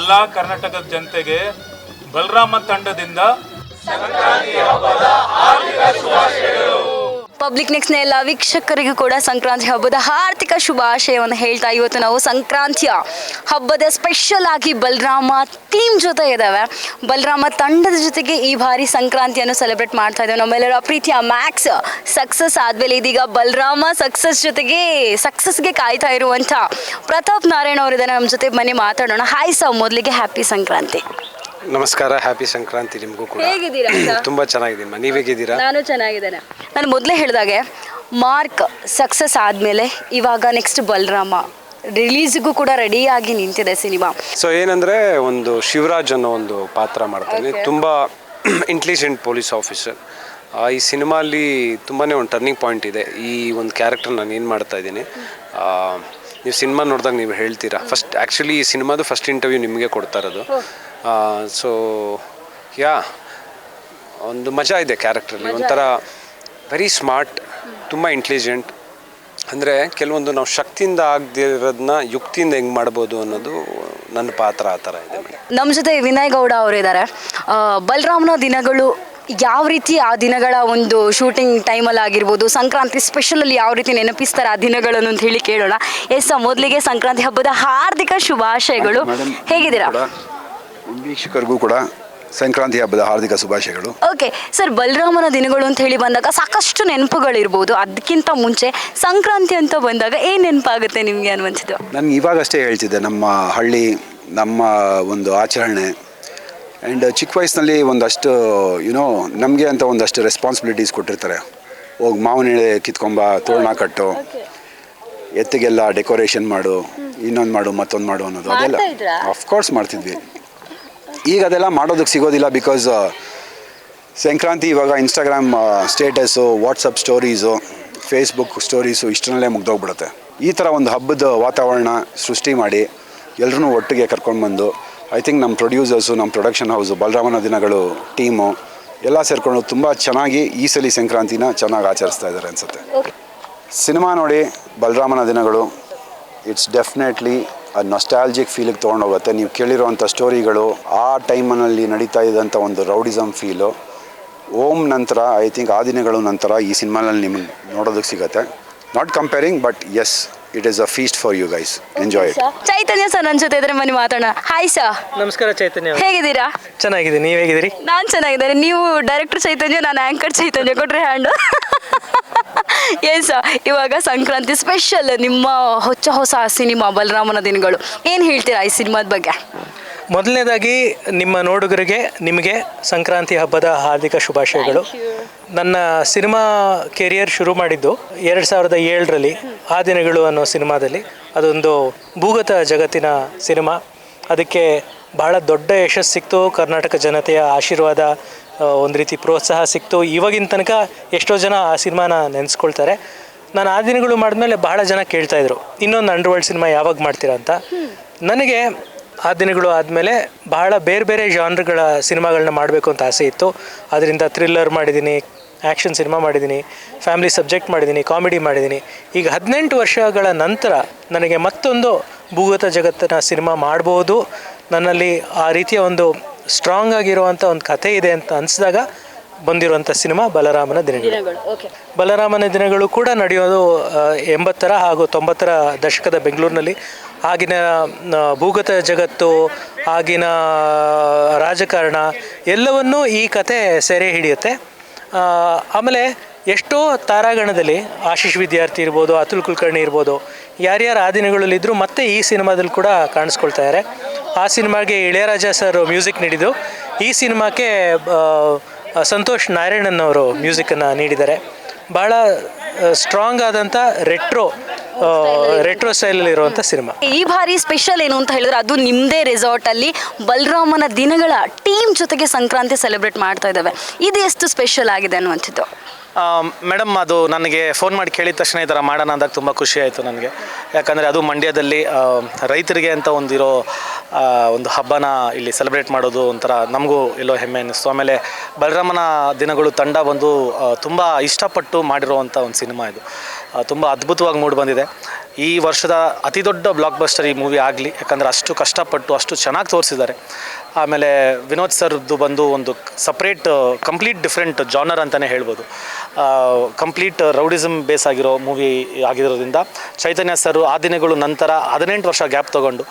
ಎಲ್ಲ ಕರ್ನಾಟಕದ ಜನತೆಗೆ ಬಲರಾಮ ತಂಡದಿಂದ ಪಬ್ಲಿಕ್ ನೆಕ್ಸ್ಟ್ನ ಎಲ್ಲ ವೀಕ್ಷಕರಿಗೂ ಕೂಡ ಸಂಕ್ರಾಂತಿ ಹಬ್ಬದ ಆರ್ಥಿಕ ಶುಭಾಶಯವನ್ನು ಹೇಳ್ತಾ ಇವತ್ತು ನಾವು ಸಂಕ್ರಾಂತಿಯ ಹಬ್ಬದ ಸ್ಪೆಷಲ್ ಆಗಿ ಬಲರಾಮ ಟೀಮ್ ಜೊತೆ ಇದ್ದಾವೆ. ಬಲರಾಮ ತಂಡದ ಜೊತೆಗೆ ಈ ಬಾರಿ ಸಂಕ್ರಾಂತಿಯನ್ನು ಸೆಲೆಬ್ರೇಟ್ ಮಾಡ್ತಾ ಇದ್ದೇವೆ. ನಮ್ಮೆಲ್ಲರ ಪ್ರೀತಿಯ ಮ್ಯಾಕ್ಸ್ ಸಕ್ಸಸ್ ಆದಮೇಲೆ ಇದೀಗ ಬಲರಾಮ ಸಕ್ಸಸ್ಗೆ ಕಾಯ್ತಾ ಇರುವಂಥ ಪ್ರತಾಪ್ ನಾರಾಯಣ್ ಅವರಿದ್ದಾರೆ ನಮ್ಮ ಜೊತೆ. ಬನ್ನಿ ಮಾತಾಡೋಣ. ಹಾಯ್ ಸರ್, ಮೊದಲಿಗೆ ಹ್ಯಾಪಿ ಸಂಕ್ರಾಂತಿ. ನಮಸ್ಕಾರ, ಹ್ಯಾಪಿ ಸಂಕ್ರಾಂತಿ ನಿಮಗೂ ಕೂಡ. ಹೇಗಿದ್ದೀರಾ? ತುಂಬ ಚೆನ್ನಾಗಿದ್ದೀನಿ. ನೀವು ಹೇಗಿದ್ದೀರಾ? ನಾನು ಚೆನ್ನಾಗಿದ್ದೇನೆ. ನಾನು ಮೊದಲೇ ಹೇಳಿದಾಗೆ ಮಾರ್ಕ್ ಸಕ್ಸಸ್ ಆದಮೇಲೆ ಇವಾಗ ನೆಕ್ಸ್ಟ್ ಬಲರಾಮ ರಿಲೀಸ್ಗೂ ಕೂಡ ರೆಡಿಯಾಗಿ ನಿಂತಿದೆ ಸಿನಿಮಾ. ಸೊ ಏನಂದರೆ, ಒಂದು ಶಿವರಾಜ್ ಅನ್ನೋ ಒಂದು ಪಾತ್ರ ಮಾಡ್ತಾನೆ. ತುಂಬ ಇಂಟೆಲಿಜೆಂಟ್ ಪೊಲೀಸ್ ಆಫೀಸರ್. ಈ ಸಿನಿಮಾಲಿ ತುಂಬಾ ಒಂದು ಟರ್ನಿಂಗ್ ಪಾಯಿಂಟ್ ಇದೆ. ಈ ಒಂದು ಕ್ಯಾರೆಕ್ಟರ್ ನಾನು ಏನು ಮಾಡ್ತಾ ಇದ್ದೀನಿ, ನೀವು ಸಿನಿಮಾ ನೋಡಿದಾಗ ನೀವು ಹೇಳ್ತೀರಾ. ಆ್ಯಕ್ಚುಲಿ ಈ ಸಿನಿಮಾದು ಫಸ್ಟ್ ಇಂಟರ್ವ್ಯೂ ನಿಮಗೆ ಕೊಡ್ತಾ ಇರೋದು. ಸೊ ಒಂದು ಮಜಾ ಇದೆ ಕ್ಯಾರೆಕ್ಟ್ರಲ್ಲಿ. ಒಂಥರ ವೆರಿ ಸ್ಮಾರ್ಟ್, ತುಂಬ ಇಂಟೆಲಿಜೆಂಟ್. ಅಂದರೆ ಕೆಲವೊಂದು ನಾವು ಶಕ್ತಿಯಿಂದ ಆಗದಿರೋದನ್ನ ಯುಕ್ತಿಯಿಂದ ಹೆಂಗೆ ಮಾಡ್ಬೋದು ಅನ್ನೋದು ನನ್ನ ಪಾತ್ರ ಆ ಥರ ಇದೆ. ನಮ್ಮ ಜೊತೆ ವಿನಯ್ ಗೌಡ ಅವರಿದ್ದಾರೆ. ಬಲರಾಮನ ದಿನಗಳು ಯಾವ ರೀತಿ, ಆ ದಿನಗಳ ಒಂದು ಶೂಟಿಂಗ್ ಟೈಮಲ್ಲಿ ಆಗಿರ್ಬೋದು, ಸಂಕ್ರಾಂತಿ ಸ್ಪೆಷಲಲ್ಲಿ ಯಾವ ರೀತಿ ನೆನಪಿಸ್ತಾರೆ ಆ ದಿನಗಳನ್ನು ಅಂತ ಹೇಳಿ ಕೇಳೋಣ. ಎಸ್, ಮೊದಲಿಗೆ ಸಂಕ್ರಾಂತಿ ಹಬ್ಬದ ಹಾರ್ದಿಕ ಶುಭಾಶಯಗಳು. ಹೇಗಿದ್ದೀರಾ? ವೀಕ್ಷಕರಿಗೂ ಕೂಡ ಸಂಕ್ರಾಂತಿ ಹಬ್ಬದ ಹಾರ್ದಿಕ ಶುಭಾಶಯಗಳು. ಓಕೆ ಸರ್, ಬಲರಾಮನ ದಿನಗಳು ಅಂತ ಹೇಳಿ ಬಂದಾಗ ಸಾಕಷ್ಟು ನೆನಪುಗಳಿರ್ಬೋದು. ಅದಕ್ಕಿಂತ ಮುಂಚೆ ಸಂಕ್ರಾಂತಿ ಅಂತ ಬಂದಾಗ ಏನು ನೆನಪಾಗುತ್ತೆ ನಿಮಗೆ ಅನ್ನುವಂಥದ್ದು? ನನಗೆ ಇವಾಗಷ್ಟೇ ಹೇಳ್ತಿದ್ದೆ, ನಮ್ಮ ಹಳ್ಳಿ, ನಮ್ಮ ಒಂದು ಆಚರಣೆ. ಆ್ಯಂಡ್ ಚಿಕ್ಕ ವಯಸ್ಸಿನಲ್ಲಿ ಒಂದಷ್ಟು ನಮಗೆ ಅಂತ ಒಂದಷ್ಟು ರೆಸ್ಪಾನ್ಸಿಬಿಲಿಟೀಸ್ ಕೊಟ್ಟಿರ್ತಾರೆ. ಹೋಗಿ ಮಾವಿನ ಎಳೆ ಕಿತ್ಕೊಂಬ, ತೋರಣ ಕಟ್ಟು, ಎತ್ತಿಗೆಲ್ಲ ಡೆಕೋರೇಷನ್ ಮಾಡು, ಇನ್ನೊಂದು ಮಾಡು, ಮತ್ತೊಂದು ಮಾಡು ಅನ್ನೋದು. ಅದೆಲ್ಲ ಆಫ್ಕೋರ್ಸ್ ಮಾಡ್ತಿದ್ವಿ. ಈಗ ಅದೆಲ್ಲ ಮಾಡೋದಕ್ಕೆ ಸಿಗೋದಿಲ್ಲ. ಬಿಕಾಸ್ ಸಂಕ್ರಾಂತಿ ಇವಾಗ Instagram status, WhatsApp stories, Facebook stories ಇಷ್ಟರಲ್ಲೇ ಮುಗ್ದೋಗ್ಬಿಡುತ್ತೆ. ಈ ಥರ ಒಂದು ಹಬ್ಬದ ವಾತಾವರಣ ಸೃಷ್ಟಿ ಮಾಡಿ ಎಲ್ಲರೂ ಒಟ್ಟಿಗೆ ಕರ್ಕೊಂಡು ಐ ಥಿಂಕ್ ನಮ್ಮ ಪ್ರೊಡ್ಯೂಸರ್ಸು, ನಮ್ಮ ಪ್ರೊಡಕ್ಷನ್ ಹೌಸು, ಬಲರಾಮನ ದಿನಗಳು ಟೀಮು ಎಲ್ಲ ಸೇರಿಕೊಂಡು ತುಂಬ ಚೆನ್ನಾಗಿ ಈ ಸಲ ಸಂಕ್ರಾಂತಿನ ಚೆನ್ನಾಗಿ ಆಚರಿಸ್ತಾ ಇದ್ದಾರೆ ಅನಿಸುತ್ತೆ. ಸಿನಿಮಾ ನೋಡಿ, ಬಲರಾಮನ ದಿನಗಳು ಇಟ್ಸ್ ಡೆಫಿನೆಟ್ಲಿ ಆ ನೊಸ್ಟಾಲ್ಜಿಕ್ ಫೀಲಿಗೆ ತೊಗೊಂಡೋಗುತ್ತೆ. ನೀವು ಕೇಳಿರೋವಂಥ ಸ್ಟೋರಿಗಳು, ಆ ಟೈಮಲ್ಲಿ ನಡೀತಾ ಇದ್ದಂಥ ಒಂದು ರೌಡಿಸಮ್ ಫೀಲು, ಓಮ್ ನಂತರ ಐ ಥಿಂಕ್ ಆ ದಿನಗಳು ನಂತರ ಈ ಸಿನಿಮಾನಲ್ಲಿ ನಿಮಗೆ ನೋಡೋದಕ್ಕೆ ಸಿಗುತ್ತೆ. Not comparing, but yes, it is a feast for you guys. Enjoy it. Chaitanya sir ನನ್ನ ಜೊತೆ ಇದ್ರೆ ಬನ್ನಿ ಮಾತಾಡೋಣ. Hi sir. ನಮಸ್ಕಾರ ಚೈತನ್ಯ. ಹೇಗಿದ್ದೀರಾ? ಚೆನ್ನಾಗಿದ್ದೀನಿ. ನೀವು ಹೇಗಿದ್ದೀರಿ? ನಾನು ಚೆನ್ನಾಗಿದ್ದೇನೆ. ನೀವು ಡೈರೆಕ್ಟರ್ ಚೈತನ್ಯ, ನಾನು ಆ್ಯಂಕರ್ ಚೈತನ್ಯ. ಕೊಟ್ರೆ ಹ್ಯಾಂಡು. ಎಸ್, ಇವಾಗ ಸಂಕ್ರಾಂತಿ ಸ್ಪೆಷಲ್ ನಿಮ್ಮ ಹೊಸ ಸಿನಿಮಾ ಬಲರಾಮನ ದಿನಗಳು. ಏನು ಹೇಳ್ತೀರಾ ಈ ಸಿನಿಮಾದ ಬಗ್ಗೆ? ಮೊದಲನೇದಾಗಿ ನಿಮ್ಮ ನೋಡುಗರಿಗೆ ನಿಮಗೆ ಸಂಕ್ರಾಂತಿ ಹಬ್ಬದ ಹಾರ್ದಿಕ ಶುಭಾಶಯಗಳು. ನನ್ನ ಸಿನಿಮಾ ಕೆರಿಯರ್ ಶುರು ಮಾಡಿದ್ದು 2007ರಲ್ಲಿ ಆ ದಿನಗಳು ಅನ್ನೋ ಸಿನಿಮಾದಲ್ಲಿ. ಅದೊಂದು ಭೂಗತ ಜಗತ್ತಿನ ಸಿನಿಮಾ. ಅದಕ್ಕೆ ಬಹಳ ದೊಡ್ಡ ಯಶಸ್ಸು ಸಿಕ್ತು. ಕರ್ನಾಟಕ ಜನತೆಯ ಆಶೀರ್ವಾದ, ಒಂದು ರೀತಿ ಪ್ರೋತ್ಸಾಹ ಸಿಕ್ತು. ಇವಾಗಿನ ತನಕ ಎಷ್ಟೋ ಜನ ಆ ಸಿನಿಮಾನ ನೆನೆಸ್ಕೊಳ್ತಾರೆ. ನಾನು ಆ ದಿನಗಳು ಮಾಡಿದ್ಮೇಲೆ ಬಹಳ ಜನ ಕೇಳ್ತಾಯಿದ್ರು, ಇನ್ನೊಂದು ಅಂಡರ್ವರ್ಲ್ಡ್ ಸಿನಿಮಾ ಯಾವಾಗ ಮಾಡ್ತೀರಾ ಅಂತ. ನನಗೆ ಆ ದಿನಗಳು ಆದಮೇಲೆ ಬಹಳ ಬೇರೆ ಬೇರೆ ಜಾನ್ರ್ಗಳ ಸಿನಿಮಾಗಳನ್ನ ಮಾಡಬೇಕು ಅಂತ ಆಸೆ ಇತ್ತು. ಅದರಿಂದ ಥ್ರಿಲ್ಲರ್ ಮಾಡಿದ್ದೀನಿ, ಆ್ಯಕ್ಷನ್ ಸಿನಿಮಾ ಮಾಡಿದ್ದೀನಿ, ಫ್ಯಾಮಿಲಿ ಸಬ್ಜೆಕ್ಟ್ ಮಾಡಿದ್ದೀನಿ, ಕಾಮಿಡಿ ಮಾಡಿದ್ದೀನಿ. ಈಗ 18 ವರ್ಷಗಳ ನಂತರ ನನಗೆ ಮತ್ತೊಂದು ಭೂಗತ ಜಗತ್ತಿನ ಸಿನಿಮಾ ಮಾಡ್ಬೋದು, ನನ್ನಲ್ಲಿ ಆ ರೀತಿಯ ಒಂದು ಸ್ಟ್ರಾಂಗ್ ಆಗಿರುವಂಥ ಒಂದು ಕಥೆ ಇದೆ ಅಂತ ಅನಿಸಿದಾಗ ಬಂದಿರುವಂಥ ಸಿನಿಮಾ ಬಲರಾಮನ ದಿನಗಳು. ಬಲರಾಮನ ದಿನಗಳು ಕೂಡ ನಡೆಯೋದು 80ರ ಹಾಗೂ 90ರ ದಶಕದ ಬೆಂಗಳೂರಿನಲ್ಲಿ. ಆಗಿನ ಭೂಗತ ಜಗತ್ತು, ಆಗಿನ ರಾಜಕಾರಣ ಎಲ್ಲವನ್ನೂ ಈ ಕತೆ ಸೆರೆ ಹಿಡಿಯುತ್ತೆ. ಆಮೇಲೆ ಎಷ್ಟೋ ತಾರಾಗಣದಲ್ಲಿ ಆಶೀಶ್ ವಿದ್ಯಾರ್ಥಿ ಇರ್ಬೋದು, ಅತುಲ್ ಕುಲಕರ್ಣಿ ಇರ್ಬೋದು, ಯಾರ್ಯಾರು ಆ ದಿನಗಳಲ್ಲಿದ್ದರೂ ಮತ್ತೆ ಈ ಸಿನಿಮಾದಲ್ಲಿ ಕೂಡ ಕಾಣಿಸ್ಕೊಳ್ತಾ ಇದ್ದಾರೆ. ಆ ಸಿನಿಮಾಗೆ ಇಳೆಯರಾಜ ಸರ್ ಮ್ಯೂಸಿಕ್ ನೀಡಿದ್ದು, ಈ ಸಿನಿಮಾಕ್ಕೆ ಸಂತೋಷ್ ನಾರಾಯಣನ್ ಅವರು ಮ್ಯೂಸಿಕನ್ನು ನೀಡಿದ್ದಾರೆ. ಭಾಳ ಸ್ಟ್ರಾಂಗ್ ಆದಂಥ ರೆಟ್ರೋ ಸ್ಟೈಲಲ್ಲಿ ಇರುವಂಥ ಸಿನಿಮಾ. ಈ ಬಾರಿ ಸ್ಪೆಷಲ್ ಏನು ಅಂತ ಹೇಳಿದ್ರೆ, ಅದು ನಿಮ್ಮದೇ ರೆಸಾರ್ಟಲ್ಲಿ ಬಲರಾಮನ ದಿನಗಳ ಟೀಮ್ ಜೊತೆಗೆ ಸಂಕ್ರಾಂತಿ ಸೆಲೆಬ್ರೇಟ್ ಮಾಡ್ತಾ ಇದ್ದಾವೆ. ಇದು ಎಷ್ಟು ಸ್ಪೆಷಲ್ ಆಗಿದೆ ಅನ್ನುವಂಥದ್ದು? ಮೇಡಮ್, ಅದು ನನಗೆ ಫೋನ್ ಮಾಡಿ ಕೇಳಿದ ತಕ್ಷಣ ಈ ಥರ ಮಾಡೋಣ ಅಂದಾಗ ತುಂಬ ಖುಷಿ ಆಯಿತು ನನಗೆ. ಯಾಕಂದರೆ ಅದು ಮಂಡ್ಯದಲ್ಲಿ ರೈತರಿಗೆ ಅಂತ ಒಂದಿರೋ ಒಂದು ಹಬ್ಬನ ಇಲ್ಲಿ ಸೆಲೆಬ್ರೇಟ್ ಮಾಡೋದು ಒಂಥರ ನಮಗೂ ಎಲ್ಲೋ ಹೆಮ್ಮೆ ಅನ್ನಿಸ್ತು. ಆಮೇಲೆ ಬಲರಾಮನ ದಿನಗಳು ತಂಡ ಬಂದು ತುಂಬ ಇಷ್ಟಪಟ್ಟು ಮಾಡಿರುವಂಥ ಒಂದು ಸಿನಿಮಾ ಇದು. ತುಂಬ ಅದ್ಭುತವಾಗಿ ಮೂಡಿ ಬಂದಿದೆ. ಈ ವರ್ಷದ ಅತಿ ದೊಡ್ಡ ಬ್ಲಾಕ್ ಬಸ್ಟರ್ ಈ ಮೂವಿ ಆಗಲಿ, ಯಾಕಂದರೆ ಅಷ್ಟು ಕಷ್ಟಪಟ್ಟು ಅಷ್ಟು ಚೆನ್ನಾಗಿ ತೋರಿಸಿದ್ದಾರೆ. ಆಮೇಲೆ ವಿನೋದ್ ಸರ್ದು ಬಂದು ಒಂದು ಸಪ್ರೇಟ್ ಕಂಪ್ಲೀಟ್ ಡಿಫ್ರೆಂಟ್ ಜಾನರ್ ಅಂತಲೇ ಹೇಳ್ಬೋದು. ಕಂಪ್ಲೀಟ್ ರೌಡಿಸಮ್ ಬೇಸ್ ಆಗಿರೋ ಮೂವಿ ಆಗಿರೋದ್ರಿಂದ ಚೈತನ್ಯ ಸರ್ ಆ ದಿನಗಳು ನಂತರ 18 ವರ್ಷ ಗ್ಯಾಪ್ ತೊಗೊಂಡು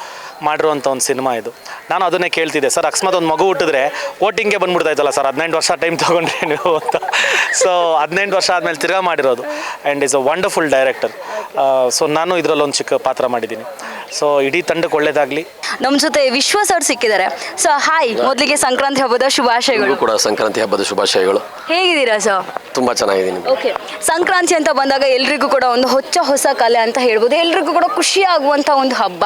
ಮಾಡಿರುವಂಥ ಒಂದು ಸಿನಿಮಾ ಇದು. ನಾನು ಅದನ್ನೇ ಕೇಳ್ತಿದ್ದೆ, ಸರ್ ಅಕಸ್ಮಾತ್ ಒಂದು ಮಗು ಹುಟ್ಟಿದ್ರೆ ವೋಟಿಂಗ್ಗೆ ಬಂದ್ಬಿಡ್ತಾಯಿತ್ತಲ್ಲ ಸರ್, 18 ವರ್ಷ ಟೈಮ್ ತೊಗೊಂಡ್ರೆ ನೀವು ಅಂತ. ಸೊ 18 ವರ್ಷ ಆದಮೇಲೆ ತಿರ್ಗಾ ಮಾಡಿರೋದು and is a wonderful director. So ನಾನು ಇದರಲ್ಲೊಂದು ಚಿಕ್ಕ ಪಾತ್ರ ಮಾಡಿದ್ದೀನಿ. ಸೊ ಇಡೀ ತಂಡಕ್ಕೆ ಒಳ್ಳೇದಾಗಲಿ. ನಮ್ಮ ಜೊತೆ ವಿಶ್ವ ಸರ್ ಸಿಕ್ಕಿದ್ದಾರೆ. ಸೊ ಹಾಯ್, ಮೊದಲಿಗೆ ಸಂಕ್ರಾಂತಿ ಹಬ್ಬದ ಶುಭಾಶಯಗಳು. ಕೂಡ ಸಂಕ್ರಾಂತಿ ಹಬ್ಬದ ಶುಭಾಶಯಗಳು. ಹೇಗಿದ್ದೀರಾ ಸರ್? ತುಂಬ ಚೆನ್ನಾಗಿದ್ದೀನಿ. ಓಕೆ, ಸಂಕ್ರಾಂತಿ ಅಂತ ಬಂದಾಗ ಎಲ್ರಿಗೂ ಕೂಡ ಒಂದು ಹೊಸ ಕಲೆ ಅಂತ ಹೇಳ್ಬೋದು. ಎಲ್ರಿಗೂ ಕೂಡ ಖುಷಿ ಆಗುವಂಥ ಒಂದು ಹಬ್ಬ.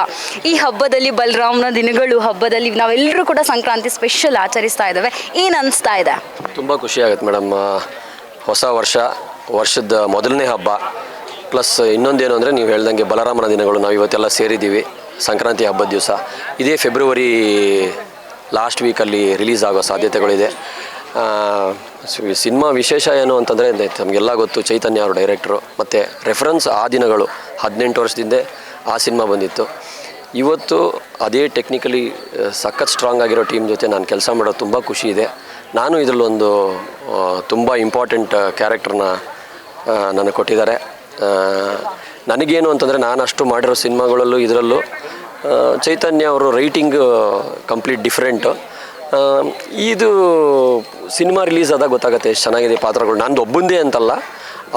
ಈ ಹಬ್ಬದಲ್ಲಿ ಬಲರಾಮನ ದಿನಗಳು ಹಬ್ಬದಲ್ಲಿ ನಾವೆಲ್ಲರೂ ಕೂಡ ಸಂಕ್ರಾಂತಿ ಸ್ಪೆಷಲ್ ಆಚರಿಸ್ತಾ ಇದ್ದಾವೆ. ಏನು ಅನಿಸ್ತಾ ಇದೆ? ತುಂಬ ಖುಷಿ ಆಗುತ್ತೆ ಮೇಡಮ್. ಹೊಸ ವರ್ಷದ ಮೊದಲನೇ ಹಬ್ಬ, ಪ್ಲಸ್ ಇನ್ನೊಂದೇನು ಅಂದರೆ ನೀವು ಹೇಳ್ದಂಗೆ ಬಲರಾಮನ ದಿನಗಳು. ನಾವು ಇವತ್ತೆಲ್ಲ ಸೇರಿದ್ದೀವಿ ಸಂಕ್ರಾಂತಿ ಹಬ್ಬದ ದಿವಸ. ಇದೇ ಫೆಬ್ರವರಿ ಲಾಸ್ಟ್ ವೀಕಲ್ಲಿ ರಿಲೀಸ್ ಆಗೋ ಸಾಧ್ಯತೆಗಳಿದೆ. ಸಿನಿಮಾ ವಿಶೇಷ ಏನು ಅಂತಂದರೆ ನಮಗೆಲ್ಲ ಗೊತ್ತು, ಚೈತನ್ಯ ಅವರು ಡೈರೆಕ್ಟ್ರು, ಮತ್ತು ರೆಫರೆನ್ಸ್ ಆ ದಿನಗಳು 18 ವರ್ಷದಿಂದ ಆ ಸಿನಿಮಾ ಬಂದಿತ್ತು. ಇವತ್ತು ಅದೇ ಟೆಕ್ನಿಕಲಿ ಸಖತ್ ಸ್ಟ್ರಾಂಗ್ ಆಗಿರೋ ಟೀಮ್ ಜೊತೆ ನಾನು ಕೆಲಸ ಮಾಡೋದು ತುಂಬ ಖುಷಿ ಇದೆ. ನಾನು ಇದರಲ್ಲೊಂದು ತುಂಬ ಇಂಪಾರ್ಟೆಂಟ್ ಕ್ಯಾರೆಕ್ಟರ್ನ ನನಗೆ ಕೊಟ್ಟಿದ್ದಾರೆ. ನನಗೇನು ಅಂತಂದರೆ ನಾನು ಅಷ್ಟು ಮಾಡಿರೋ ಸಿನಿಮಾಗಳಲ್ಲೂ ಇದರಲ್ಲೂ ಚೈತನ್ಯ ಅವರು ರೈಟಿಂಗ್ ಕಂಪ್ಲೀಟ್ ಡಿಫ್ರೆಂಟು. ಇದು ಸಿನಿಮಾ ರಿಲೀಸ್ ಆದಾಗ ಗೊತ್ತಾಗುತ್ತೆ ಎಷ್ಟು ಚೆನ್ನಾಗಿದೆ ಪಾತ್ರಗಳು. ನಂದು ಒಬ್ಬಂದೇ ಅಂತಲ್ಲ,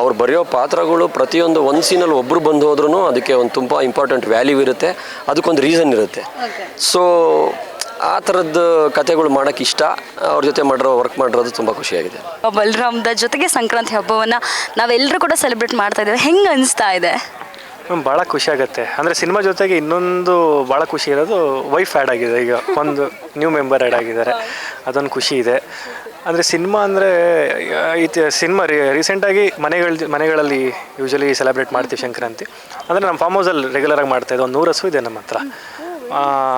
ಅವ್ರು ಬರೆಯೋ ಪಾತ್ರಗಳು ಪ್ರತಿಯೊಂದು ಒಂದು ಸೀನಲ್ಲಿ ಒಬ್ಬರು ಬಂದು ಹೋದ್ರೂ ಅದಕ್ಕೆ ಒಂದು ತುಂಬ ಇಂಪಾರ್ಟೆಂಟ್ ವ್ಯಾಲ್ಯೂ ಇರುತ್ತೆ, ಅದಕ್ಕೊಂದು ರೀಸನ್ ಇರುತ್ತೆ. ಸೊ ಆ ಥರದ್ದು ಕಥೆಗಳು ಮಾಡೋಕ್ಕೆ ಇಷ್ಟ. ಅವ್ರ ಜೊತೆ ವರ್ಕ್ ಮಾಡಿರೋದು ತುಂಬ ಖುಷಿಯಾಗಿದೆ. ಬಲರಾಮದ ಜೊತೆಗೆ ಸಂಕ್ರಾಂತಿ ಹಬ್ಬವನ್ನು ನಾವೆಲ್ಲರೂ ಕೂಡ ಸೆಲೆಬ್ರೇಟ್ ಮಾಡ್ತಾ ಇದ್ದೇವೆ. ಹೆಂಗೆ ಅನಿಸ್ತಾ ಇದೆ? ಭಾಳ ಖುಷಿ ಆಗುತ್ತೆ. ಅಂದರೆ ಸಿನಿಮಾ ಜೊತೆಗೆ ಇನ್ನೊಂದು ಭಾಳ ಖುಷಿ ಇರೋದು ವೈಫ್ ಆ್ಯಡ್ ಆಗಿದೆ. ಈಗ ಒಂದು ನ್ಯೂ ಮೆಂಬರ್ ಆ್ಯಡ್ ಆಗಿದ್ದಾರೆ, ಅದೊಂದು ಖುಷಿ ಇದೆ. ಅಂದರೆ ಸಿನಿಮಾ ಅಂದರೆ ಸಿನಿಮಾ ರೀಸೆಂಟಾಗಿ ಮನೆಗಳಲ್ಲಿ ಯೂಶಲಿ ಸೆಲೆಬ್ರೇಟ್ ಮಾಡ್ತೀವಿ ಸಂಕ್ರಾಂತಿ. ಅಂದರೆ ನಮ್ಮ ಫಾರ್ಮ್ ಹೌಸಲ್ಲಿ ರೆಗ್ಯುಲರಾಗಿ ಮಾಡ್ತಾಯಿದ್ದೆ. ಒಂದು 100 ಹಸು ಇದೆ ನಮ್ಮ ಹತ್ರ.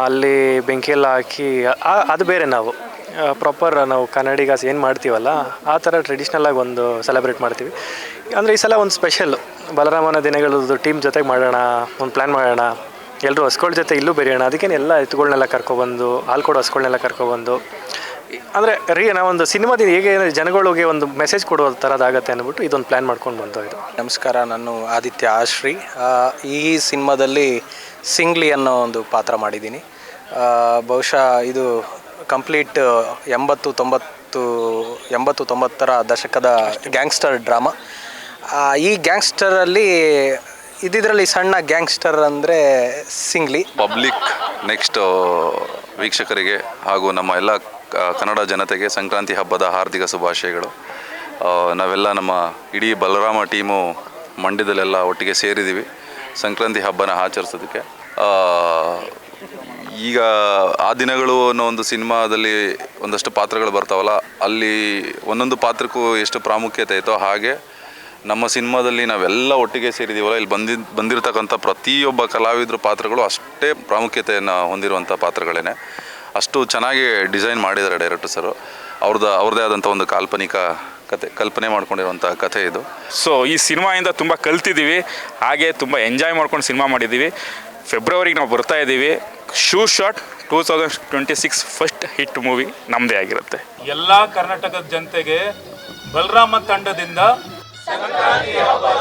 ಅಲ್ಲಿ ಬೆಂಕಿಯೆಲ್ಲ ಹಾಕಿ ಅದು ಬೇರೆ. ನಾವು ಪ್ರಾಪರ್ ನಾವು ಕನ್ನಡಿಗಾಸ್ ಏನು ಮಾಡ್ತೀವಲ್ಲ ಆ ಥರ ಟ್ರೆಡಿಷ್ನಲಾಗಿ ಒಂದು ಸೆಲೆಬ್ರೇಟ್ ಮಾಡ್ತೀವಿ. ಅಂದರೆ ಈ ಸಲ ಒಂದು ಸ್ಪೆಷಲ್ ಬಲರಾಮನ ದಿನಗಳದ್ದು ಟೀಮ್ ಜೊತೆಗೆ ಮಾಡೋಣ, ಒಂದು ಪ್ಲ್ಯಾನ್ ಮಾಡೋಣ, ಎಲ್ಲರೂ ಹಸ್ಗಳ ಜೊತೆ ಇಲ್ಲೂ ಬೆರೆಯೋಣ. ಅದಕ್ಕೇನು ಎಲ್ಲ ಎತ್ತುಗಳನ್ನೆಲ್ಲ ಕರ್ಕೊಬಂದು, ಹಾಲು ಕೊಡೋ ಹಸ್ಗಳನ್ನೆಲ್ಲ ಕರ್ಕೊಬಂದು, ಅಂದರೆ ನಾವೊಂದು ಸಿನಿಮಾದಿಂದ ಹೇಗೆ ಜನಗಳಿಗೆ ಒಂದು ಮೆಸೇಜ್ ಕೊಡೋ ಥರದಾಗತ್ತೆ ಅಂದ್ಬಿಟ್ಟು ಇದೊಂದು ಪ್ಲ್ಯಾನ್ ಮಾಡ್ಕೊಂಡು ಬಂತು. ಇದು ನಮಸ್ಕಾರ, ನಾನು ಆದಿತ್ಯ ಆಶ್ರೀ. ಈ ಸಿನಿಮಾದಲ್ಲಿ ಸಿಂಗ್ಲಿ ಅನ್ನೋ ಒಂದು ಪಾತ್ರ ಮಾಡಿದ್ದೀನಿ. ಬಹುಶಃ ಇದು ಕಂಪ್ಲೀಟ್ 80-90ರ ದಶಕದ ಗ್ಯಾಂಗ್ಸ್ಟರ್ ಡ್ರಾಮಾ. ಈ ಗ್ಯಾಂಗ್ಸ್ಟರಲ್ಲಿ ಇದರಲ್ಲಿ ಸಣ್ಣ ಗ್ಯಾಂಗ್ಸ್ಟರ್ ಅಂದರೆ ಸಿಂಗ್ಲಿ. ಪಬ್ಲಿಕ್ ನೆಕ್ಸ್ಟ್ ವೀಕ್ಷಕರಿಗೆ ಹಾಗೂ ನಮ್ಮ ಎಲ್ಲ ಕನ್ನಡ ಜನತೆಗೆ ಸಂಕ್ರಾಂತಿ ಹಬ್ಬದ ಹಾರ್ದಿಕ ಶುಭಾಶಯಗಳು. ನಾವೆಲ್ಲ ನಮ್ಮ ಇಡೀ ಬಲರಾಮ ಟೀಮು ಮಂಡ್ಯದಲ್ಲೆಲ್ಲ ಒಟ್ಟಿಗೆ ಸೇರಿದ್ದೀವಿ ಸಂಕ್ರಾಂತಿ ಹಬ್ಬನ ಆಚರಿಸೋದಕ್ಕೆ. ಈಗ ಆ ದಿನಗಳು ಅನ್ನೋ ಒಂದು ಸಿನಿಮಾದಲ್ಲಿ ಒಂದಷ್ಟು ಪಾತ್ರಗಳು ಬರ್ತಾವಲ್ಲ, ಅಲ್ಲಿ ಒಂದೊಂದು ಪಾತ್ರಕ್ಕೂ ಎಷ್ಟು ಪ್ರಾಮುಖ್ಯತೆ ಐತೋ ಹಾಗೆ ನಮ್ಮ ಸಿನಿಮಾದಲ್ಲಿ ನಾವೆಲ್ಲ ಒಟ್ಟಿಗೆ ಸೇರಿದ್ದೀವಲ್ಲ, ಇಲ್ಲಿ ಬಂದಿರತಕ್ಕಂಥ ಪ್ರತಿಯೊಬ್ಬ ಕಲಾವಿದ್ರ ಪಾತ್ರಗಳು ಅಷ್ಟೇ ಪ್ರಾಮುಖ್ಯತೆಯನ್ನು ಹೊಂದಿರುವಂಥ ಪಾತ್ರಗಳೇ. ಅಷ್ಟು ಚೆನ್ನಾಗಿ ಡಿಸೈನ್ ಮಾಡಿದ್ದಾರೆ ಡೈರೆಕ್ಟರ್ ಸರು. ಅವ್ರದ್ದೇ ಆದಂಥ ಒಂದು ಕಾಲ್ಪನಿಕ ಕಲ್ಪನೆ ಮಾಡ್ಕೊಂಡಿರುವಂಥ ಕಥೆ ಇದು. ಸೊ ಈ ಸಿನಿಮಾಯಿಂದ ತುಂಬ ಕಲ್ತಿದ್ದೀವಿ, ಹಾಗೆ ತುಂಬ ಎಂಜಾಯ್ ಮಾಡ್ಕೊಂಡು ಸಿನಿಮಾ ಮಾಡಿದ್ದೀವಿ. ಫೆಬ್ರವರಿಗೆ ನಾವು ಬರ್ತಾ ಇದ್ದೀವಿ. ಶಾಟ್ 2026 ಫಸ್ಟ್ ಹಿಟ್ ಮೂವಿ ನಮ್ಮದೇ ಆಗಿರುತ್ತೆ. ಎಲ್ಲ ಕರ್ನಾಟಕದ ಜನತೆಗೆ ಬಲರಾಮ ತಂಡದಿಂದ ಸಂಕ್ರಾಂತಿ ಹಬ್ಬದ